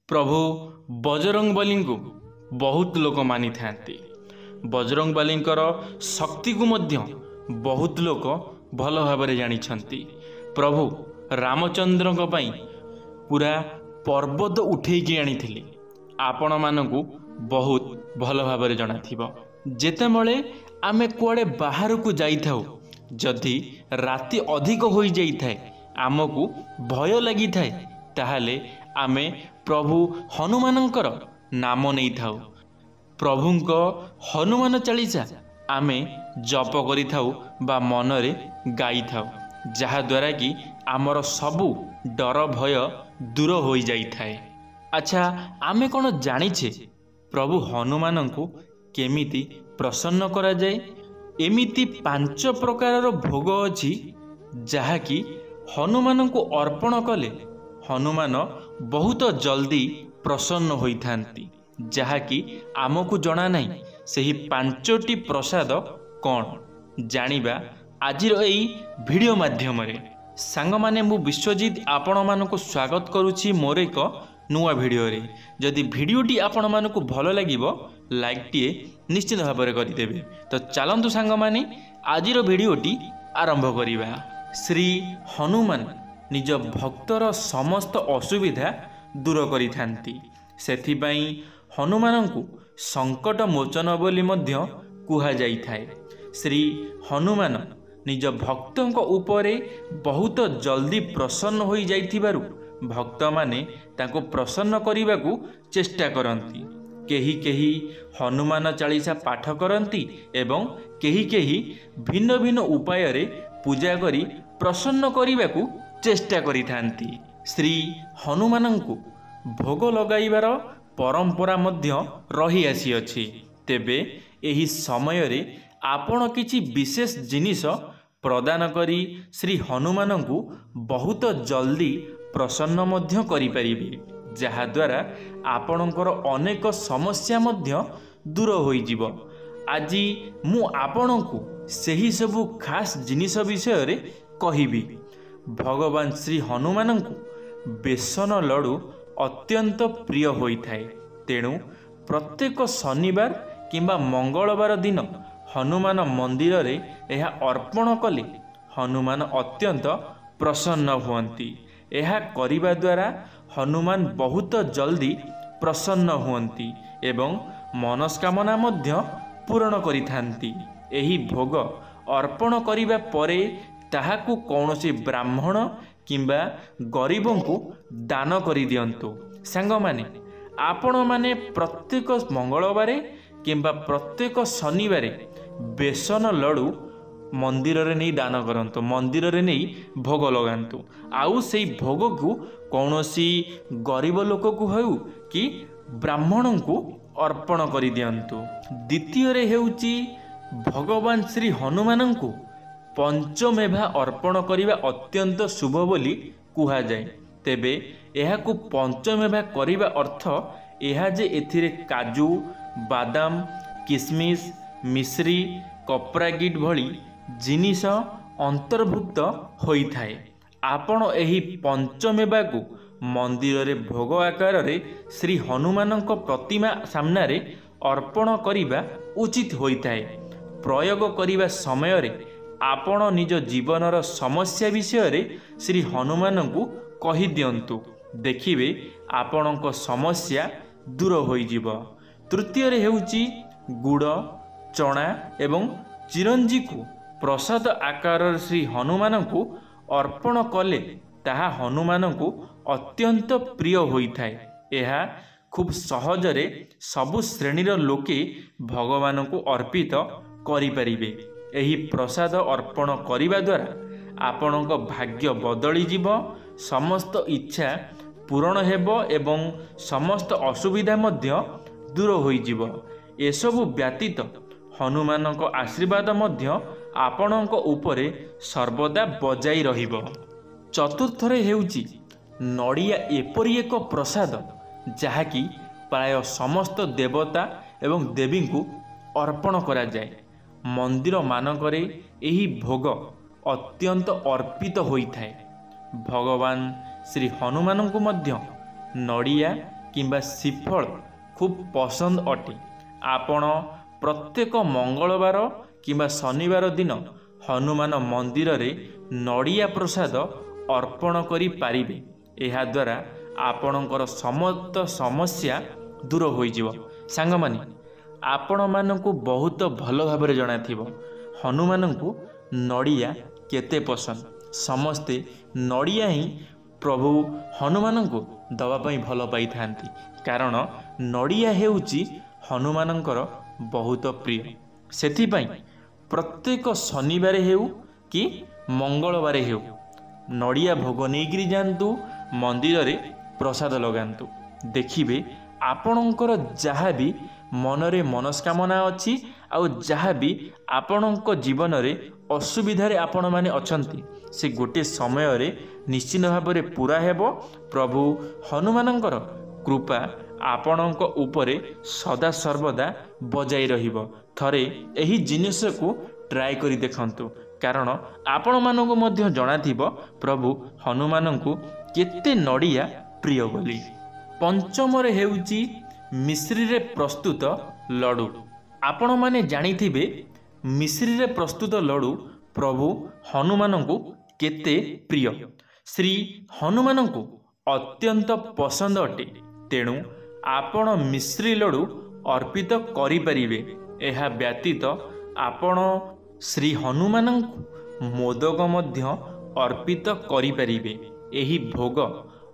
प्रभु बजरंगबली को बहुत लोक मानि थांती। बजरंगबली शक्ति को मध्य बहुत लोक भल भाव जानी। प्रभु रामचंद्र पूरा पर्वत उठेकी आनी आपण मानकु बहुत भल भाव जना थिबो। जेतेबेले आमे कुआडे बाहर को जाई थाउ, जदि राति अधिक होई जाई थाए, आमको भय लगी थाए, ताहाले आमे प्रभु हनुमानंकर नाम नहीं थाउ। प्रभुंको हनुमान चालीसा आमे जप करि थाउ बा मनरे गाई थाउ, जहा द्वारा कि आमर सबु डर भय दूर हो जाई थाए। अच्छा, आमे कोन जानिछे प्रभु हनुमान को केमिति प्रसन्न करा जाए? एमिति 5 प्रकार भोग अछि जहा कि हनुमान को अर्पण कले हनुमान बहुत जल्दी प्रसन्न होई थांती, जहा कि आमको जना नहीं सही 5टी प्रसाद कौन जानिबा आजिर एई वीडियो माध्यम रे। सांग माने मु विश्वजीत आपण मानको स्वागत करूछि मोर एक नुआ वीडियो रे। जदि वीडियोटी आपण मानको भलो लागिबो लाइक टिए निश्चित भाव में करदेवे। तो चलतु सांग माने आजिर वीडियोटी आरंभ करिबा। श्री हनुमान निज भक्तर समस्त असुविधा दूर करि थांती, सेथिबाई हनुमान को संकट मोचन बोली मध्य कुहा जाई थाए। श्री हनुमान निज भक्तों उपरे बहुत जल्दी प्रसन्न होई जाइथिबारु भक्त माने ताको प्रसन्न करिबा को चेष्टा करंती। केही केही हनुमान चालीसा पाठ करंती एवं केही केही भिन्न भिन्न उपाय रे पूजा करी प्रसन्न करिबा को चेष्टा करिथांती। श्री हनुमान को भोग लगाइबार परंपरा मध्य रही आसी अछि। तेबे एही समय रे आपण किछि विशेष जिनिस प्रदान करी श्री हनुमान को बहुत जल्दी प्रसन्न मध्य करि परिबे, जहा द्वारा आपणकर अनेक समस्या मध्य दूर होई जिवो। आजि मु आपणको सही सबु खास जिनिस विषय रे कहिबी। भगवान श्री हनुमान को बेसन लडू अत्यंत प्रिय होई थाए, तेणु प्रत्येक शनिवार किंबा मंगलवार दिन हनुमान मंदिर रे एहा अर्पण कले हनुमान अत्यंत प्रसन्न हुअंती। एहा करिबा द्वारा हनुमान बहुत जल्दी प्रसन्न हुअंती एवं मनस्कामना मध्य पूर्ण करिथांती। एही भोग अर्पण करिबा परे ताहाकु कौनसी ब्राह्मण किंबा गरीबों को दान करि दियंतु। सांग माने आपण माने प्रत्येक मंगलवार किंबा प्रत्येक शनिवार बेसन लडू मंदिर रे नहीं दान करंतु, मंदिर रे नहीं भोग लगांतु। आउ सेई भोग को कौनसी गरीब लोक को हेउ कि ब्राह्मण को अर्पण करि दियंतु। द्वितीय रे हेउची भगवान श्री हनुमान को पंचमेवा अर्पण करिबा अत्यंत शुभ बोली कुहा जाए। तेबे एहा को पंचमेवा करिबा अर्थ एहा जे एथिरे काजू, बादाम, किसमिस, मिश्री, कपरागिट भली जिनिस अंतर्भुक्त होई थाए। आपण एही पंचमेवा को मंदिर रे भोग आकार रे श्री हनुमान प्रतिमा सामना रे अर्पण करिबा उचित होई थाए। प्रयोग करिबा समय रे आपण निज जीवनर समस्या विषय रे श्री हनुमान को कहि दियंतु, देखिबे आपणक समस्या दूर होई जिवो। तृतीय रे हेउची गुड़, चना एवं चिरंजी को प्रसाद आकार श्री हनुमान को अर्पण कले ताहा हनुमान को अत्यंत प्रिय होई थाए। एहा खूब सहजरे सबु श्रेणीर लोके भगवान को अर्पित करि परिबे। एही प्रसाद अर्पण करिबा द्वारा आपणक भाग्य बदली जिवो, समस्त इच्छा पूर्ण हेबो एवं समस्त असुविधा मध्य दूर होई जिवो। एसबु व्यतीत हनुमानक आशीर्वाद मध्य आपणक उपरे सर्वदा बजाई रहिबो। चतुर्थ रे हेउची नड़िया एपरि एक प्रसाद जहाँकि प्राय समस्त देवता एवं देवी को अर्पण करा जाए। मंदिर मानकरे एही भोग अत्यंत अर्पित होई थाए। भगवान श्री हनुमान को मध्य नड़िया किंबा श्रीफल खूब पसंद अटे। आपण प्रत्येक मंगलवार किंबा शनिवार दिन हनुमान मंदिर रे नड़िया प्रसाद अर्पण करि पारिबे। एहा द्वारा आपणकर समस्त समस्या दूर हो जिवो। सांग माने आपण मानकु बहुत भल भाव जना थिबो हनुमान को नड़िया केते पसंद। समस्ते नड़िया ही प्रभु हनुमान को दवापाई भल पाई थांती, कारण नड़िया हेउची हनुमानंकर बहुत प्रिय। सेथिपाई प्रत्येक शनिवार हेउ कि मंगलवार हेउ नड़िया भोग नहीं जातु मंदिर रे प्रसाद लगातु। देखिबे आपणकर जहाँ भी मनरे मनस्कामना अच्छी आउ जहाँ भी आपणक जीवन रे असुविधा रे आपण माने अछंती से गोटे समय रे निश्चित भाव रे पूरा हेबो। प्रभु हनुमानंकर कृपा आपणक उपरे सदा सर्वदा बजाई रहिबो। थरे एही जिनिस को ट्राई करी देखंतु, कारण आपण मानकु मध्य जणा थिबो प्रभु हनुमान को केते नड़िया प्रिय बोली। पंचम रे हेउची मिश्री रे प्रस्तुत लडू। आपण माने जानिथिबे मिश्री रे प्रस्तुत लडू प्रभु हनुमान को केते प्रिय। श्री हनुमान को अत्यंत पसंद अटे, तेणु आपण मिश्री लडू अर्पित करि परिबे। एहा व्यतीत आपण श्री हनुमान को मोदक मध्य अर्पित करि परिबे। एही भोग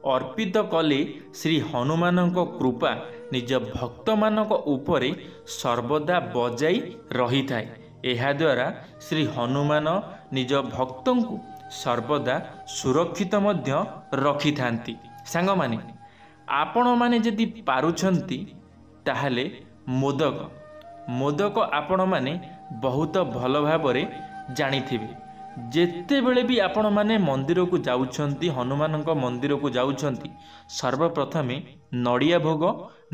अर्पित कले श्री हनुमान कृपा निज भक्त मानक उपरे सर्वदा बजाई रही थाए। एहा द्वारा श्री हनुमान निज भक्त को सर्वदा सुरक्षित मध्य रखि थांती। सांग माने आपण माने जदि पारुछंती ताहले मोदक आपण माने बहुत भल भावरे जानिथिबे। जेते बेले भी आपण माने मंदिर को जाउछंती हनुमान मंदिर को जाउछंती सर्वप्रथमे नड़िया भोग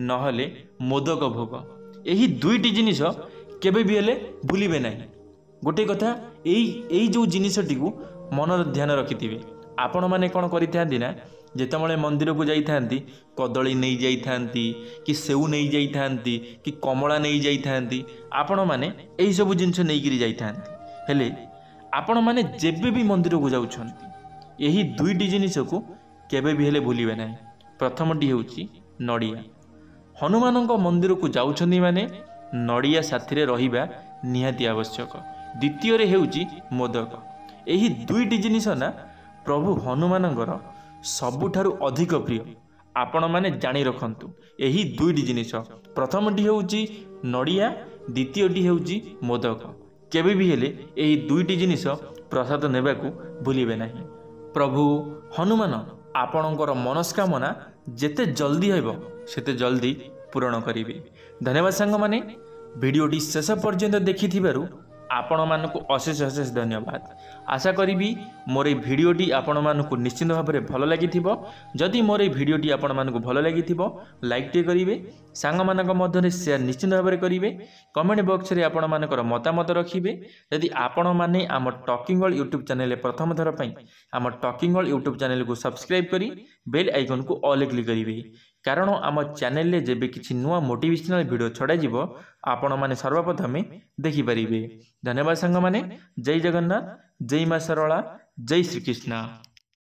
नहले मोदक भोग, यही दुईटी जिनिस केबे भी हेले भूलिबे नहीं। गोटे कथा एई जो जिनिसटी को मन ध्यान रखिथिबे। आपण माने कोन करिथांती ना जेतबेले मंदिर को जाइथांती कदली नहीं जाइथांती कि सेउ नहीं जाइथांती कि कमला नहीं जाइथांती, आपण माने एई सब जिनिस नहीं गिरी जाइथांती। हेले आपण माने जेबे भी मंदिर को जाउछंती यही दुईटी जिनिस को केबे भी हेले भूलिबे नहीं। प्रथमटी हेउची नड़िया। हनुमान मंदिर को जाउछंती माने नड़िया साथी रहिबा निहाती आवश्यक। द्वितीय रे हेउची मोदक। यही दुईटी जिनिस ना प्रभु हनुमानंकर सबुठारु अधिक प्रिय। आपण माने जानी रखंतु यही दुईटी जिनिस, प्रथमटी हेउची नड़िया, द्वितीयटी हेउची मोदक। केबे भी हेले यही दुईटी जिनिस प्रसाद नेबाकू भूलिबे नहीं। प्रभु हनुमान आपणकर मनस्कामना जेते जल्दी हेबो सेते जल्दी पूरण करिवे। धन्यवाद सांग माने वीडियोटी शेष पर्यंत देखिथिबारु आपण मानकु अशेष अशेष धन्यवाद। आशा करी मोर भिडियोटी आपण मानकु निश्चित भाव में भल लगी। जदि मोर भिडियोटी आपण मानकु भल लगी लाइक टे करेंगे, सांग मानक मध्य शेयर निश्चित भाव में करेंगे, कमेंट बॉक्स रे आपण मानकर मतामत रखिए। यदि आपण माने आम टॉकिंग वर्ल्ड यूट्यूब चैनल प्रथम थर पर आम टॉकिंग वर्ल्ड यूट्यूब चैनल को सब्सक्राइब करी बेल आइकन को ऑल क्लिक करेंगे, कारण आम चैनल रे जेबे किछि नुआ मोटिवेशनल वीडियो छड़ा जिवो आपण माने सर्वप्रथमे देखि परिबे। धन्यवाद सांग माने। जय जगन्नाथ, जय मां सरला, जय श्री कृष्ण।